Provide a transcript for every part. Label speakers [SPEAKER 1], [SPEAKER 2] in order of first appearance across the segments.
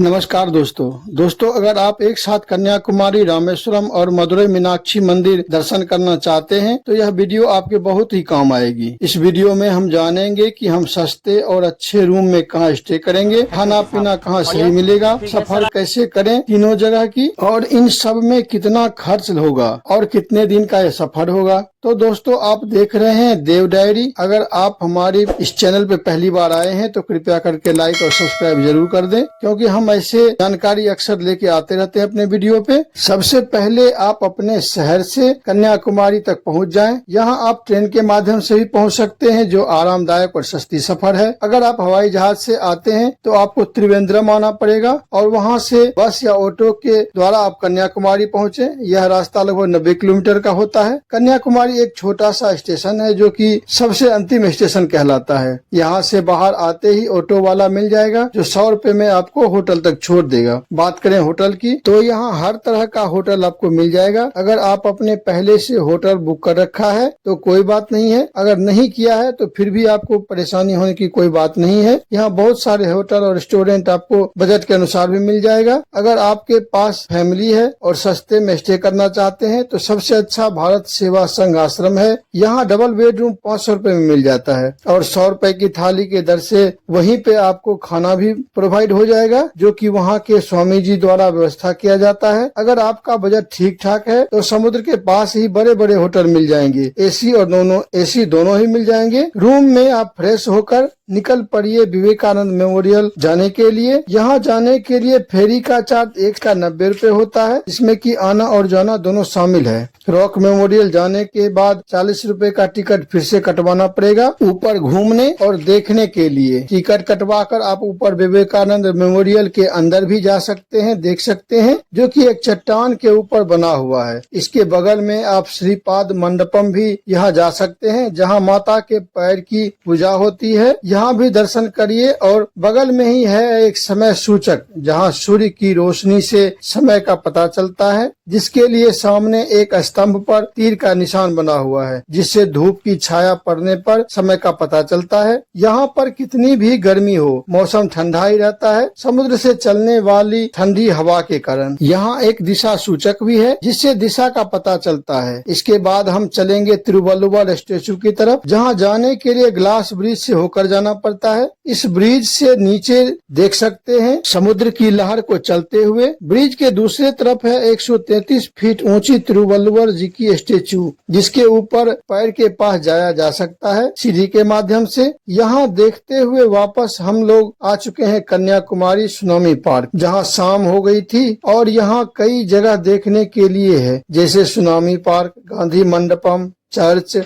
[SPEAKER 1] नमस्कार दोस्तों अगर आप एक साथ कन्याकुमारी, रामेश्वरम और मदुरई मीनाक्षी मंदिर दर्शन करना चाहते हैं तो यह वीडियो आपके बहुत ही काम आएगी। इस वीडियो में हम जानेंगे कि हम सस्ते और अच्छे रूम में कहाँ स्टे करेंगे, खाना पीना कहाँ सही मिलेगा, सफर कैसे करें तीनों जगह की, और इन सब में कितना खर्च होगा और कितने दिन का यह सफर होगा। तो दोस्तों आप देख रहे हैं देव डायरी। अगर आप हमारे इस चैनल पे पहली बार आए हैं तो कृपया करके लाइक और सब्सक्राइब जरूर कर दें, क्योंकि हम ऐसे जानकारी अक्सर लेके आते रहते हैं अपने वीडियो पे। सबसे पहले आप अपने शहर से कन्याकुमारी तक पहुंच जाएं। यहाँ आप ट्रेन के माध्यम से भी पहुंच सकते हैं, जो आरामदायक और सस्ती सफर है। अगर आप हवाई जहाज से आते हैं तो आपको त्रिवेंद्रम आना पड़ेगा और वहाँ से बस या ऑटो के द्वारा आप कन्याकुमारी पहुँचे। यह रास्ता लगभग 90 किलोमीटर का होता है। कन्याकुमारी एक छोटा सा स्टेशन है जो कि सबसे अंतिम स्टेशन कहलाता है। यहाँ से बाहर आते ही ऑटो वाला मिल जाएगा जो 100 रुपए में आपको होटल तक छोड़ देगा। बात करें होटल की तो यहाँ हर तरह का होटल आपको मिल जाएगा। अगर आप अपने पहले से होटल बुक कर रखा है तो कोई बात नहीं है, अगर नहीं किया है तो फिर भी आपको परेशानी होने की कोई बात नहीं है। यहाँ बहुत सारे होटल और रेस्टोरेंट आपको बजट के अनुसार भी मिल जाएगा। अगर आपके पास फैमिली है और सस्ते में स्टे करना चाहते हैं तो सबसे अच्छा भारत सेवा संघ आश्रम है। यहाँ डबल बेडरूम 500 रुपए में मिल जाता है और 100 रुपए की थाली के दर से वहीं पे आपको खाना भी प्रोवाइड हो जाएगा, जो कि वहाँ के स्वामी जी द्वारा व्यवस्था किया जाता है। अगर आपका बजट ठीक ठाक है तो समुद्र के पास ही बड़े बड़े होटल मिल जाएंगे, एसी और एसी दोनों ही मिल जाएंगे। रूम में आप फ्रेश होकर निकल पड़िए विवेकानंद मेमोरियल जाने के लिए। यहाँ जाने के लिए फेरी का चार्ज एक का 90 रुपए होता है, जिसमें कि आना और जाना दोनों शामिल है। रॉक मेमोरियल जाने के बाद 40 रुपए का टिकट फिर से कटवाना पड़ेगा ऊपर घूमने और देखने के लिए। टिकट कटवाकर आप ऊपर विवेकानंद मेमोरियल के अंदर भी जा सकते हैं, देख सकते हैं, जो कि एक चट्टान के ऊपर बना हुआ है। इसके बगल में आप श्रीपाद मंडपम भी यहाँ जा सकते हैं, जहाँ माता के पैर की पूजा होती है। यहाँ भी दर्शन करिए और बगल में ही है एक समय सूचक, जहाँ सूर्य की रोशनी से समय का पता चलता है, जिसके लिए सामने एक स्तंभ पर तीर का निशान बना हुआ है, जिससे धूप की छाया पड़ने पर समय का पता चलता है। यहाँ पर कितनी भी गर्मी हो मौसम ठंडा ही रहता है, समुद्र से चलने वाली ठंडी हवा के कारण। यहाँ एक दिशा सूचक भी है, जिससे दिशा का पता चलता है। इसके बाद हम चलेंगे तिरुवल्लुवर स्टेचू की तरफ, जहाँ जाने के लिए ग्लास ब्रिज से होकर जाना पड़ता है। इस ब्रिज से नीचे देख सकते हैं समुद्र की लहर को चलते हुए। ब्रिज के दूसरे तरफ है 133 फीट ऊंची तिरुवल्लुवर जी की स्टेचू, जिसके ऊपर पैर के पास जाया जा सकता है सीढ़ी के माध्यम से। यहाँ देखते हुए वापस हम लोग आ चुके हैं कन्याकुमारी सुनामी पार्क, जहाँ शाम हो गई थी और यहाँ कई जगह देखने के लिए है, जैसे tsunami park, Gandhi Mandapam, church,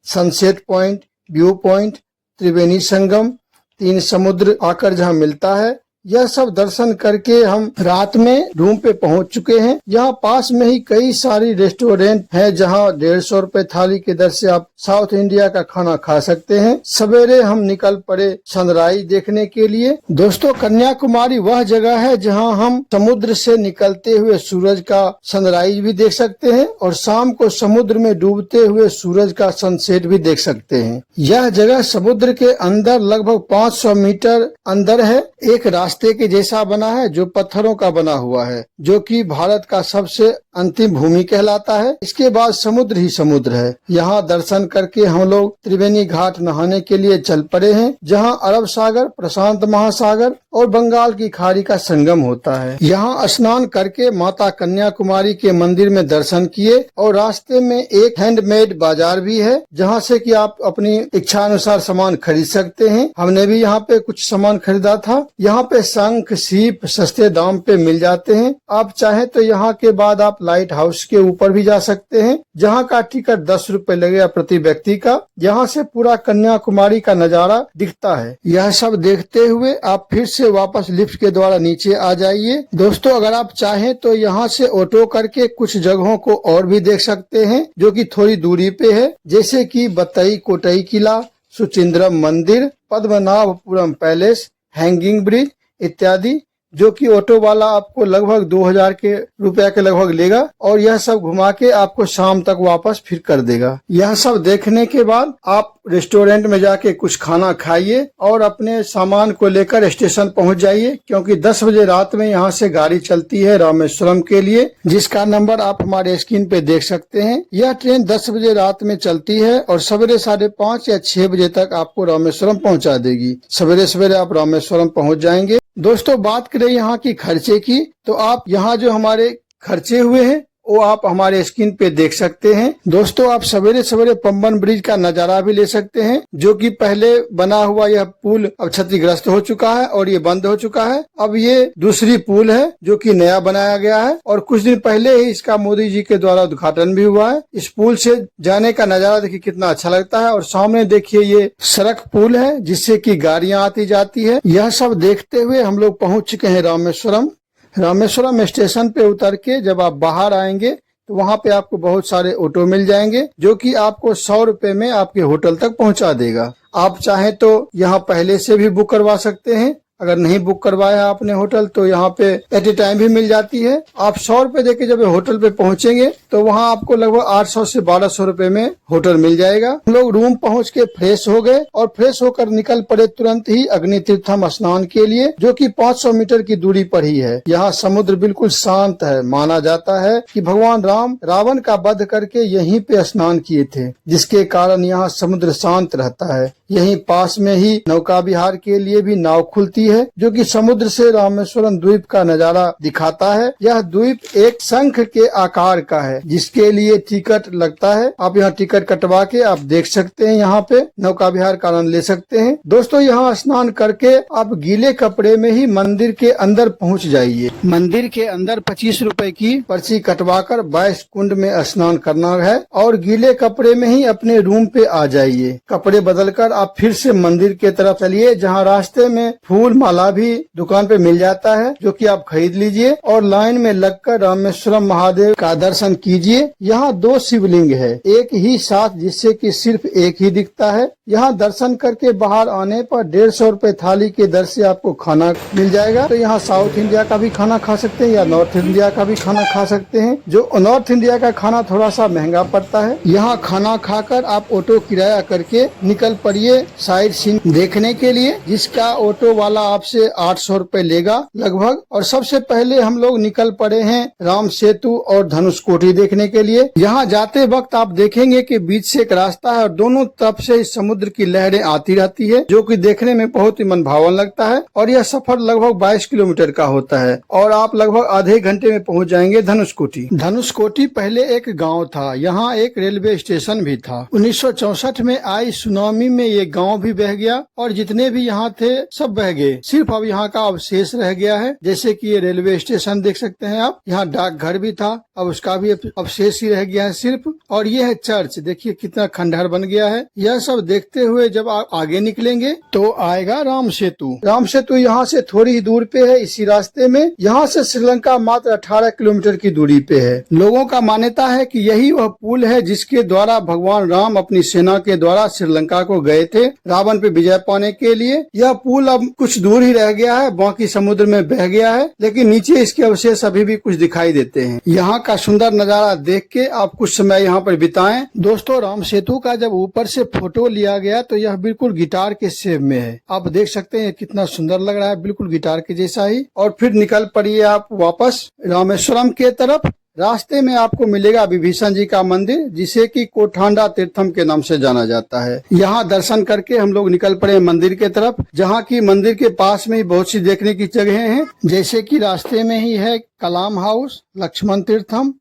[SPEAKER 1] sunset point, view point, Triveni Sangam, 3 समुद्र आकर जहाँ मिलता है। यह सब दर्शन करके हम रात में रूम पे पहुंच चुके हैं। यहाँ पास में ही कई सारी रेस्टोरेंट हैं, जहाँ 150 रुपए थाली के दर से आप साउथ इंडिया का खाना खा सकते हैं। सवेरे हम निकल पड़े सनराइज देखने के लिए। दोस्तों कन्याकुमारी वह जगह है जहाँ हम समुद्र से निकलते हुए सूरज का सनराइज भी देख सकते हैं और शाम को समुद्र में डूबते हुए सूरज का सनसेट भी देख सकते हैं। यह जगह समुद्र के अंदर लगभग 500 मीटर अंदर है। एक रास्ते के जैसा बना है जो पत्थरों का बना हुआ है, जो कि भारत का सबसे अंतिम भूमि कहलाता है। इसके बाद समुद्र ही समुद्र है। यहाँ दर्शन करके हम लोग त्रिवेणी घाट नहाने के लिए चल पड़े हैं, जहाँ अरब सागर, प्रशांत महासागर और बंगाल की खाड़ी का संगम होता है। यहाँ स्नान करके माता कन्याकुमारी के मंदिर में दर्शन किए और रास्ते में एक हैंडमेड बाजार भी है, जहाँ से कि आप अपनी इच्छा अनुसार सामान खरीद सकते हैं। हमने भी यहाँ पे कुछ सामान खरीदा था। यहाँ पे शंख, सीप सस्ते दाम पे मिल जाते हैं। आप चाहे तो यहाँ के बाद आप लाइट हाउस के ऊपर भी जा सकते हैं, जहाँ का टिकट 10 रुपए लगेगा प्रति व्यक्ति का। यहाँ से पूरा कन्याकुमारी का नजारा दिखता है। यह सब देखते हुए आप फिर से वापस लिफ्ट के द्वारा नीचे आ जाइए। दोस्तों अगर आप चाहें तो यहाँ से ऑटो करके कुछ जगहों को और भी देख सकते हैं, जो कि थोड़ी दूरी पे है, जैसे कि बतई कोटई किला, सुचिंद्रम मंदिर, पद्मनाभपुरम पैलेस, हैंगिंग ब्रिज इत्यादि। जो कि ऑटो वाला आपको लगभग 2000 के रुपया के लगभग लेगा और यह सब घुमा के आपको शाम तक वापस फिर कर देगा। यह सब देखने के बाद आप रेस्टोरेंट में जाके कुछ खाना खाइए और अपने सामान को लेकर स्टेशन पहुंच जाइए, क्योंकि 10 बजे रात में यहाँ से गाड़ी चलती है रामेश्वरम के लिए, जिसका नंबर आप हमारे स्क्रीन पे देख सकते हैं। यह ट्रेन 10 बजे रात में चलती है और सवेरे 5:30 या 6 बजे तक आपको रामेश्वरम पहुंचा देगी। सवेरे सवेरे आप रामेश्वरम पहुंच जाएंगे। दोस्तों, बात करें यहाँ की खर्चे की, तो आप यहाँ जो हमारे खर्चे हुए हैं वो आप हमारे स्क्रीन पे देख सकते हैं। दोस्तों, आप सवेरे सवेरे पंबन ब्रिज का नजारा भी ले सकते हैं, जो कि पहले बना हुआ यह पुल अब क्षतिग्रस्त हो चुका है और ये बंद हो चुका है। अब ये दूसरी पुल है जो कि नया बनाया गया है और कुछ दिन पहले ही इसका मोदी जी के द्वारा उद्घाटन भी हुआ है। इस पुल से जाने का नजारा देखिए कितना अच्छा लगता है और सामने देखिए ये सड़क पुल है जिससे कि गाड़ियां आती जाती है। यह सब देखते हुए हम लोग पहुंच चुके हैं रामेश्वरम। रामेश्वरम स्टेशन पे उतर के जब आप बाहर आएंगे तो वहाँ पे आपको बहुत सारे ऑटो मिल जाएंगे, जो कि आपको 100 रुपए में आपके होटल तक पहुँचा देगा। आप चाहें तो यहाँ पहले से भी बुक करवा सकते हैं। अगर नहीं बुक करवाया आपने होटल तो यहाँ पे एट ए टाइम भी मिल जाती है। आप 100 रुपए देके जब होटल पे पहुँचेंगे तो वहाँ आपको लगभग 800 से 1200 रुपए में होटल मिल जाएगा। हम लोग रूम पहुँच के फ्रेश हो गए और फ्रेश होकर निकल पड़े तुरंत ही अग्नि तीर्थम स्नान के लिए, जो कि 500 मीटर की दूरी पर ही है। यहाँ समुद्र बिल्कुल शांत है। माना जाता है कि भगवान राम रावण का वध करके यहीं पे स्नान किए थे, जिसके कारण यहाँ समुद्र शांत रहता है। यहीं पास में ही नौका विहार के लिए भी नाव खुलती है, जो कि समुद्र से रामेश्वरम द्वीप का नजारा दिखाता है। यह द्वीप एक शंख के आकार का है, जिसके लिए टिकट लगता है। आप यहाँ टिकट कटवा के आप देख सकते हैं, यहाँ पे नौका विहार का आनंद ले सकते हैं। दोस्तों, यहाँ स्नान करके आप गीले कपड़े में ही मंदिर के अंदर पहुँच जाइए। मंदिर के अंदर 25 रुपए की पर्ची कटवा कर 22 कुंड में स्नान करना है और गीले कपड़े में ही अपने रूम पे आ जाइए। कपड़े बदलकर आप फिर से मंदिर के तरफ चलिए, जहाँ रास्ते में फूल माला भी दुकान पे मिल जाता है, जो कि आप खरीद लीजिए और लाइन में लगकर रामेश्वरम महादेव का दर्शन कीजिए। यहाँ 2 शिवलिंग है एक ही साथ, जिससे कि सिर्फ एक ही दिखता है। यहाँ दर्शन करके बाहर आने पर 150 रुपए थाली के दर से आपको खाना मिल जाएगा। तो यहाँ साउथ इंडिया का भी खाना खा सकते हैं या नॉर्थ इंडिया का भी खाना खा सकते हैं। जो नॉर्थ इंडिया का खाना थोड़ा सा महंगा पड़ता है। यहाँ खाना खाकर आप ऑटो किराया करके निकल पड़िए साइड सीन देखने के लिए, जिसका ऑटो वाला आपसे 800 रुपए लेगा लगभग। और सबसे पहले हम लोग निकल पड़े हैं राम सेतु और धनुषकोटी देखने के लिए। यहाँ जाते वक्त आप देखेंगे कि बीच से एक रास्ता है और दोनों तरफ से समुद्र की लहरें आती रहती है, जो कि देखने में बहुत ही मनभावन लगता है। और यह सफर लगभग 22 किलोमीटर का होता है और आप लगभग आधे घंटे में पहुँच जाएंगे धनुषकोटी। धनुषकोटी पहले एक गाँव था। यहाँ एक रेलवे स्टेशन भी था। 1964 में आई सुनामी में ये गांव भी बह गया और जितने भी यहाँ थे सब बह गए। सिर्फ अब यहाँ का अवशेष रह गया है, जैसे कि ये रेलवे स्टेशन देख सकते हैं आप। यहाँ डाकघर भी था, अब उसका भी अवशेष ही रह गया है सिर्फ। और ये है चर्च, देखिए कितना खंडहर बन गया है। यह सब देखते हुए जब आप आगे निकलेंगे तो आएगा राम सेतु। राम सेतु यहाँ से थोड़ी ही दूर पे है, इसी रास्ते में। यहाँ से श्रीलंका मात्र 18 किलोमीटर की दूरी पे है। लोगों का मान्यता है कि यही वह पुल है जिसके द्वारा भगवान राम अपनी सेना के द्वारा श्रीलंका को गए थे रावण पे विजय पाने के लिए। यह पुल अब कुछ दूर ही रह गया है, बाकी समुद्र में बह गया है, लेकिन नीचे इसके अवशेष अभी भी कुछ दिखाई देते हैं। यहाँ का सुंदर नजारा देख के आप कुछ समय यहाँ पर बिताएं। दोस्तों, राम सेतु का जब ऊपर से फोटो लिया गया तो यह बिल्कुल गिटार के शेप में है। आप देख सकते हैं कितना सुंदर लग रहा है, बिल्कुल गिटार के जैसा ही। और फिर निकल पड़िए आप वापस रामेश्वरम के तरफ। रास्ते में आपको मिलेगा विभीषण जी का मंदिर, जिसे कि कोठांडा तीर्थम के नाम से जाना जाता है। यहाँ दर्शन करके हम लोग निकल पड़े मंदिर के तरफ, जहाँ की मंदिर के पास में ही बहुत सी देखने की जगह हैं, जैसे कि रास्ते में ही है कलाम हाउस, लक्ष्मण तीर्थम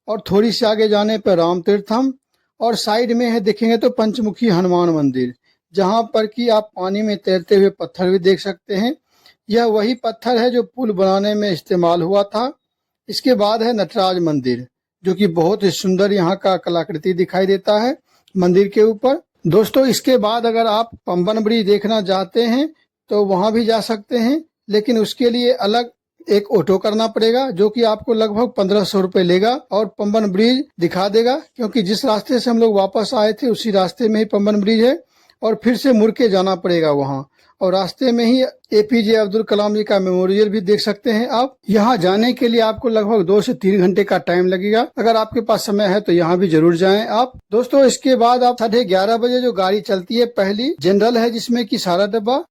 [SPEAKER 1] और थोड़ी सी आगे जाने पर राम तीर्थम और साइड में है देखेंगे तो पंचमुखी हनुमान मंदिर, जहाँ पर कि आप पानी में तैरते हुए पत्थर भी देख सकते हैं। यह वही पत्थर है जो पुल बनाने में इस्तेमाल हुआ था। इसके बाद है नटराज मंदिर, जो कि बहुत ही सुंदर यहाँ का कलाकृति दिखाई देता है मंदिर के ऊपर। दोस्तों, इसके बाद अगर आप पंबन ब्रिज देखना चाहते हैं तो वहाँ भी जा सकते हैं, लेकिन उसके लिए अलग एक ऑटो करना पड़ेगा, जो कि आपको लगभग 1500 रुपए लेगा और पंबन ब्रिज दिखा देगा, क्योंकि जिस रास्ते से हम लोग वापस आए थे उसी रास्ते में ही पंबन ब्रिज है और फिर से मुड़ के जाना पड़ेगा वहाँ। और रास्ते में ही APJ अब्दुल कलाम जी का मेमोरियल भी देख सकते हैं आप। यहाँ जाने के लिए आपको लगभग 2 से 3 घंटे का टाइम लगेगा। अगर आपके पास समय है तो यहाँ भी जरूर जाएं आप। दोस्तों इसके बाद आप 11:30 बजे जो गाड़ी चलती है, पहली जनरल है जिसमें कि सारा डब्बा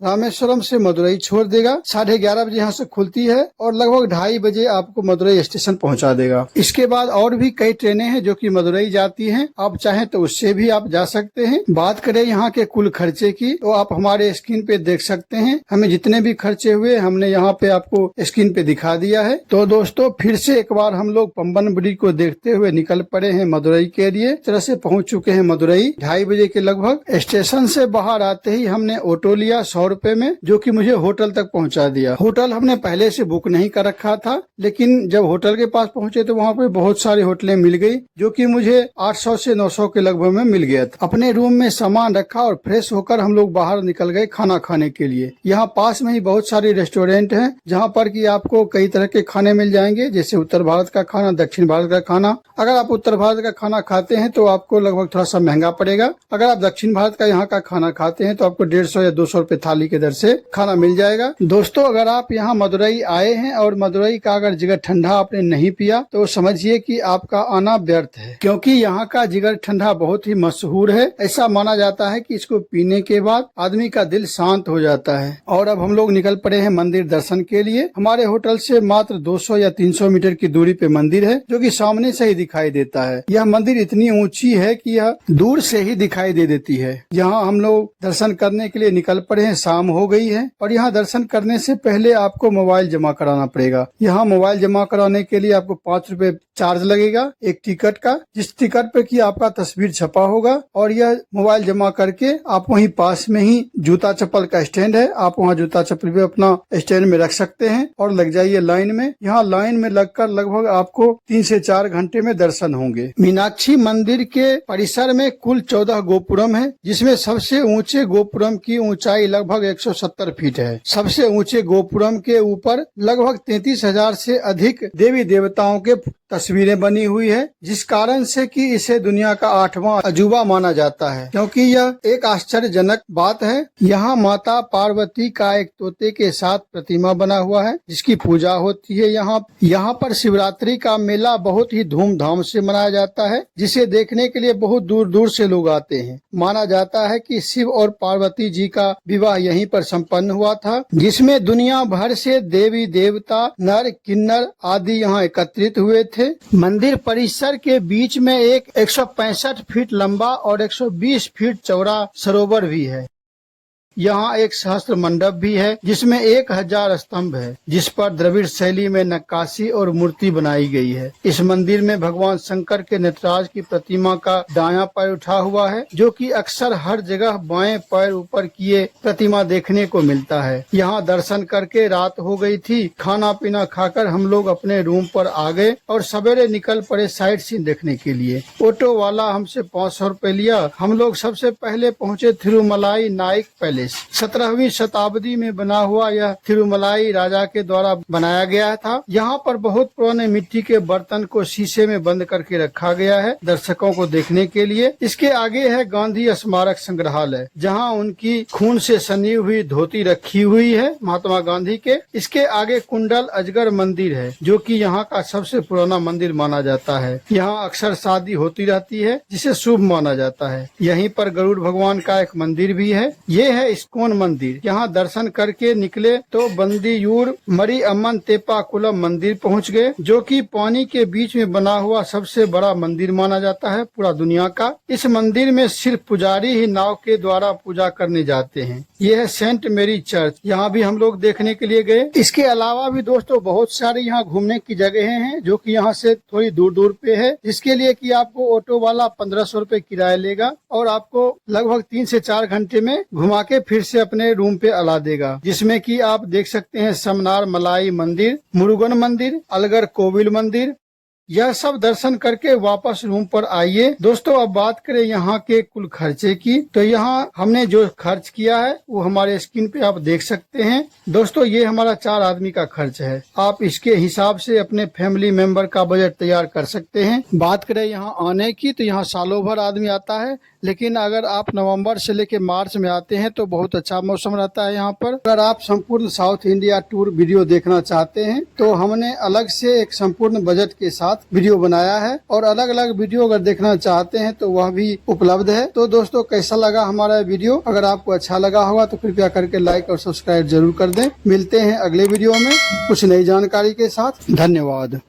[SPEAKER 1] रामेश्वरम से मदुरई छोड़ देगा। 11:30 बजे यहाँ से खुलती है और लगभग 2:30 बजे आपको मदुरई स्टेशन पहुँचा देगा। इसके बाद और भी कई ट्रेनें हैं जो कि मदुरई जाती हैं, आप चाहें तो उससे भी आप जा सकते हैं। बात करें यहाँ के कुल खर्चे की तो आप हमारे स्क्रीन पे देख सकते हैं। हमें जितने भी खर्चे हुए हमने यहाँ पे आपको स्क्रीन पे दिखा दिया है। तो दोस्तों फिर से एक बार हम लोग पंबन ब्रिज को देखते हुए निकल पड़े हैं मदुरई के लिए। इस तरह से पहुँच चुके हैं मदुरई 2:30 बजे के लगभग। स्टेशन से बाहर आते ही हमने ऑटो लिया 100 रुपए में, जो कि मुझे होटल तक पहुंचा दिया। होटल हमने पहले से बुक नहीं कर रखा था, लेकिन जब होटल के पास पहुंचे तो वहाँ पे बहुत सारी होटलें मिल गई, जो कि मुझे 800 से 900 के लगभग में मिल गया था। अपने रूम में सामान रखा और फ्रेश होकर हम लोग बाहर निकल गए खाना खाने के लिए। यहाँ पास में ही बहुत सारे रेस्टोरेंट हैं जहाँ पर कि आपको कई तरह के खाने मिल जाएंगे, जैसे उत्तर भारत का खाना, दक्षिण भारत का खाना। अगर आप उत्तर भारत का खाना खाते हैं तो आपको लगभग थोड़ा सा महंगा पड़ेगा। अगर आप दक्षिण भारत का यहाँ का खाना खाते हैं तो आपको 150 या 200 रुपए थाली के दर से खाना मिल जाएगा। दोस्तों अगर आप यहाँ मदुरई आए हैं और मदुरई का अगर जिगर ठंडा आपने नहीं पिया तो समझिए कि आपका आना व्यर्थ है, क्योंकि यहाँ का जिगर ठंडा बहुत ही मशहूर है। ऐसा माना जाता है कि इसको पीने के बाद आदमी का दिल शांत हो जाता है। और अब हम लोग निकल पड़े हैं मंदिर दर्शन के लिए। हमारे होटल से मात्र 200 या 300 मीटर की दूरी पे मंदिर है, जो कि सामने से ही दिखाई देता है। यह मंदिर इतनी ऊंची है कि यह दूर से ही दिखाई दे देती है। यहाँ हम लोग दर्शन करने के लिए निकल पड़े हैं। शाम हो गई है और यहाँ दर्शन करने से पहले आपको मोबाइल जमा कराना पड़ेगा। यहाँ मोबाइल जमा कराने के लिए आपको 5 रुपए चार्ज लगेगा एक टिकट का, जिस टिकट पे कि आपका तस्वीर छपा होगा। और यह मोबाइल जमा करके आप वहीं पास में ही जूता चप्पल का स्टैंड है, आप वहाँ जूता चप्पल भी अपना स्टैंड में रख सकते हैं और लग जाइए लाइन में। यहाँ लाइन में लगकर लगभग आपको 3 से 4 घंटे में दर्शन होंगे। मीनाक्षी मंदिर के परिसर में कुल 14 गोपुरम है, जिसमें सबसे ऊंचे गोपुरम की ऊंचाई लगभग 170 फीट है। सबसे ऊंचे गोपुरम के ऊपर लगभग 33,000 से अधिक देवी देवताओं के तस्वीरें बनी हुई है, जिस कारण से कि इसे दुनिया का 8वां अजूबा माना जाता है, क्योंकि यह एक आश्चर्यजनक बात है। यहाँ माता पार्वती का एक तोते के साथ प्रतिमा बना हुआ है, जिसकी पूजा होती है। यहाँ पर शिवरात्रि का मेला बहुत ही धूमधाम से मनाया जाता है, जिसे देखने के लिए बहुत दूर दूर से लोग आते हैं। माना जाता है कि शिव और पार्वती जी का विवाह यहीं पर संपन्न हुआ था, जिसमें दुनिया भर से देवी देवता, नर किन्नर आदि यहाँ एकत्रित हुए थे। मंदिर परिसर के बीच में एक 165 फीट लंबा और 120 फीट चौड़ा सरोवर भी है। यहाँ एक सहस्त्र मंडप भी है, जिसमें 1000 स्तंभ है, जिस पर द्रविड़ शैली में नक्काशी और मूर्ति बनाई गई है। इस मंदिर में भगवान शंकर के नटराज की प्रतिमा का दायां पैर उठा हुआ है, जो कि अक्सर हर जगह बाएं पैर ऊपर किए प्रतिमा देखने को मिलता है। यहाँ दर्शन करके रात हो गई थी। खाना पीना खाकर हम लोग अपने रूम पर आ गए और सवेरे निकल पड़े साइट सीन देखने के लिए। ऑटो वाला हमसे 500 रुपए लिया। हम लोग सबसे पहले पहुँचे थिरुमलाई नाइक पैलेस। 17वीं शताब्दी में बना हुआ यह थिरुमलाई राजा के द्वारा बनाया गया था। यहाँ पर बहुत पुराने मिट्टी के बर्तन को शीशे में बंद करके रखा गया है दर्शकों को देखने के लिए। इसके आगे है गांधी स्मारक संग्रहालय, जहाँ उनकी खून से सनी हुई धोती रखी हुई है महात्मा गांधी के। इसके आगे कुंडल अजगर मंदिर है, जो कि यहाँ का सबसे पुराना मंदिर माना जाता है। यहाँ अक्सर शादी होती रहती है, जिसे शुभ माना जाता है। यहीं पर गरुड़ भगवान का एक मंदिर भी है। ये है इस्कॉन मंदिर। यहाँ दर्शन करके निकले तो बंदीयूर मरी अम्मन तेपा कुलम मंदिर पहुँच गए, जो कि पानी के बीच में बना हुआ सबसे बड़ा मंदिर माना जाता है पूरा दुनिया का। इस मंदिर में सिर्फ पुजारी ही नाव के द्वारा पूजा करने जाते हैं। यह है सेंट मेरी चर्च, यहाँ भी हम लोग देखने के लिए गए। इसके अलावा भी दोस्तों बहुत सारी यहाँ घूमने की जगह हैं, जो कि यहाँ से थोड़ी दूर दूर पे है, जिसके लिए कि आपको ऑटो वाला 1500 रुपए किराया लेगा और आपको लगभग 3 से 4 घंटे में घुमा के फिर से अपने रूम पे अला देगा। जिसमें कि आप देख सकते हैं समनार मलाई मंदिर, मुरुगन मंदिर, अलगर कोविल मंदिर। यह सब दर्शन करके वापस रूम पर आइए। दोस्तों अब बात करें यहाँ के कुल खर्चे की, तो यहाँ हमने जो खर्च किया है वो हमारे स्क्रीन पे आप देख सकते हैं। दोस्तों ये हमारा 4 आदमी का खर्च है। आप इसके हिसाब से अपने फैमिली मेंबर का बजट तैयार कर सकते हैं। बात करें यहाँ आने की, तो यहाँ सालों भर आदमी आता है। लेकिन अगर आप नवंबर से लेके मार्च में आते हैं तो बहुत अच्छा मौसम रहता है यहाँ पर। अगर आप संपूर्ण साउथ इंडिया टूर वीडियो देखना चाहते हैं तो हमने अलग से एक संपूर्ण बजट के साथ वीडियो बनाया है, और अलग अलग वीडियो अगर देखना चाहते हैं तो वह भी उपलब्ध है। तो दोस्तों, कैसा लगा हमारा वीडियो? अगर आपको अच्छा लगा होगा तो कृपया करके लाइक और सब्सक्राइब जरूर कर दें। मिलते हैं अगले वीडियो में कुछ नई जानकारी के साथ। धन्यवाद।